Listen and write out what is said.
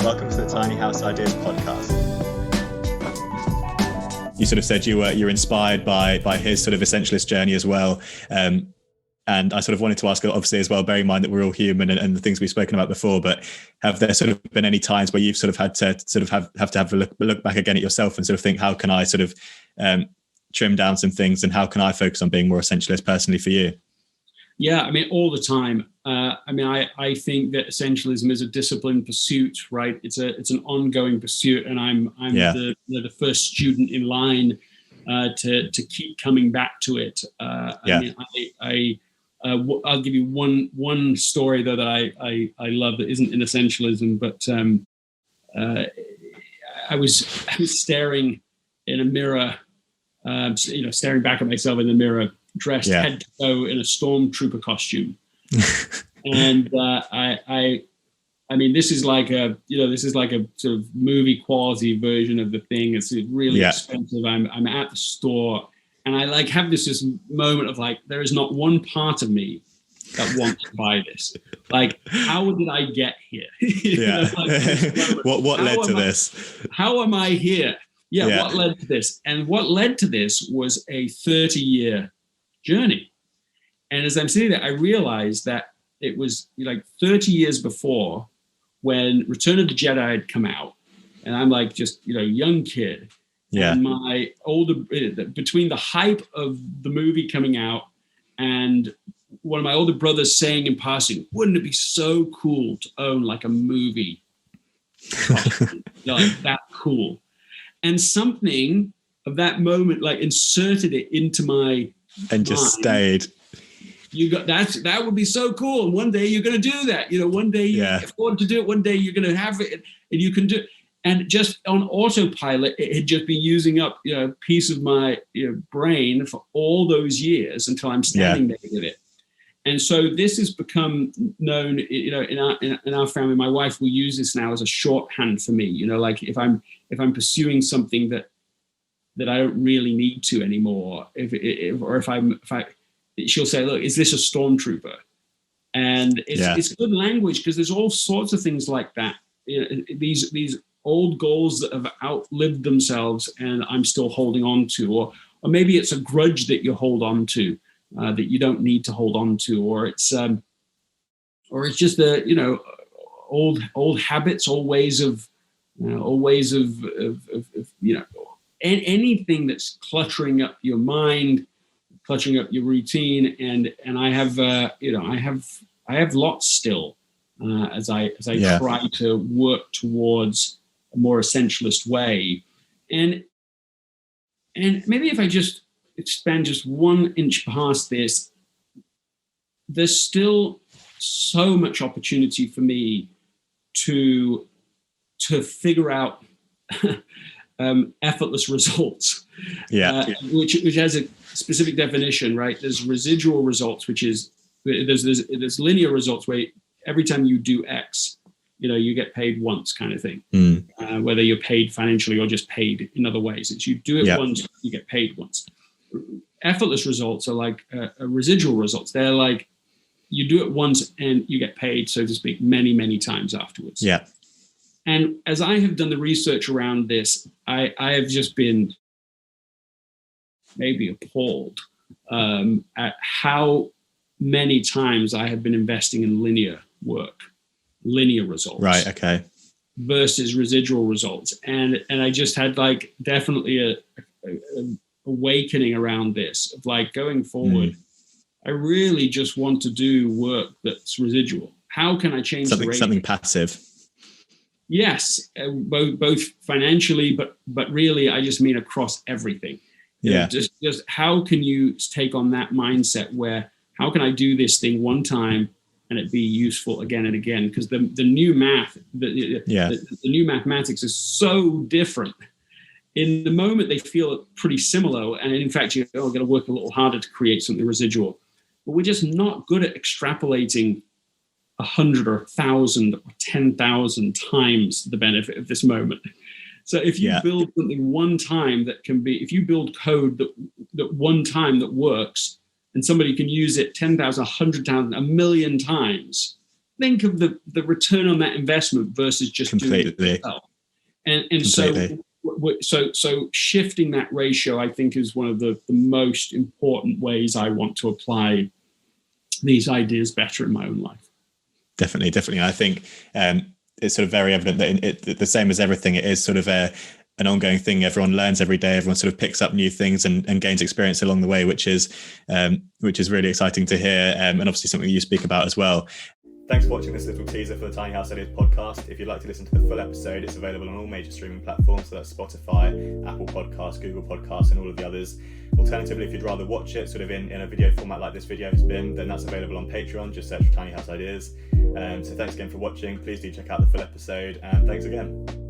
Welcome to the Tiny House Ideas podcast. You sort of said you're inspired by his sort of essentialist journey as well. And I sort of wanted to ask, obviously, as well, bearing in mind that we're all human and the things we've spoken about before, but have there sort of been any times where you've sort of had to sort of have a look back again at yourself and sort of think, how can I sort of trim down some things and how can I focus on being more essentialist personally for you? Yeah, I mean, all the time. I think that essentialism is a disciplined pursuit, right? It's an ongoing pursuit, and I'm the first student in line to keep coming back to it. I'll give you one story though that I love that isn't in essentialism, but I was staring in a mirror, staring back at myself in the mirror, dressed head to toe in a stormtrooper costume, and I mean, this is like a sort of movie quality version of the thing. It's really expensive. I'm at the store, and I have this moment of there is not one part of me that wants to buy this. How did I get here? What led to this? How am I here? What led to this? And what led to this was a 30-year journey. And as I'm sitting there, I realized that it was 30 years before when Return of the Jedi had come out, and I'm young kid. Yeah. And my between the hype of the movie coming out and one of my older brothers saying in passing, wouldn't it be so cool to own a movie? That cool. And something of that moment inserted it into my and just stayed. You got that would be so cool. And one day you're going to do that. One day you afford to do it. One day you're going to have it, and you can do it. And just on autopilot, it had just been using up a piece of my brain for all those years until I'm standing there with it. And so this has become known, in our family. My wife will use this now as a shorthand for me. If I'm pursuing something that I don't really need to anymore, she'll say, "Look, is this a stormtrooper?" And it's good language because there's all sorts of things like that. These old goals that have outlived themselves, and I'm still holding on to, or maybe it's a grudge that you hold on to that you don't need to hold on to, or it's just old habits, old ways of anything that's cluttering up your mind, cluttering up your routine, and I have lots still as I try to work towards a more essentialist way, and maybe if I just expand just 1 inch past this, there's still so much opportunity for me to figure out effortless results, which has a specific definition, right? There's residual results, which is there's linear results where every time you do X, you get paid once, kind of thing. Whether you're paid financially or just paid in other ways, it's you do it once, you get paid once. Effortless results are residual results. They're you do it once and you get paid, so to speak, many, many times afterwards. Yeah. And as I have done the research around this, I have just been maybe appalled at how many times I have been investing in linear results. Right. Okay. Versus residual results. And I just had definitely a awakening around this of going forward. I really just want to do work that's residual. How can I change something passive? Yes, both financially, but really, I just mean across everything. Just how can you take on that mindset where how can I do this thing one time and it be useful again and again? Because the new math, the new mathematics is so different. In the moment, they feel pretty similar, and in fact, you're going to work a little harder to create something residual. But we're just not good at extrapolating 100 or 1,000 or 10,000 times the benefit of this moment. So if you build something one time that can be, if you build code that one time that works, and somebody can use it 10,000, 100,000, 1,000,000 times, think of the return on that investment versus just doing it yourself. And so shifting that ratio, I think, is one of the most important ways I want to apply these ideas better in my own life. Definitely. I think it's sort of very evident that the same as everything, it is sort of an ongoing thing. Everyone learns every day. Everyone sort of picks up new things and gains experience along the way, which is really exciting to hear, and obviously something you speak about as well. Thanks for watching this little teaser for the Tiny House Ideas podcast. If you'd like to listen to the full episode, it's available on all major streaming platforms. So that's Spotify, Apple Podcasts, Google Podcasts, and all of the others. Alternatively, if you'd rather watch it sort of in a video format like this video has been, then that's available on Patreon. Just search for Tiny House Ideas. So thanks again for watching. Please do check out the full episode, and thanks again.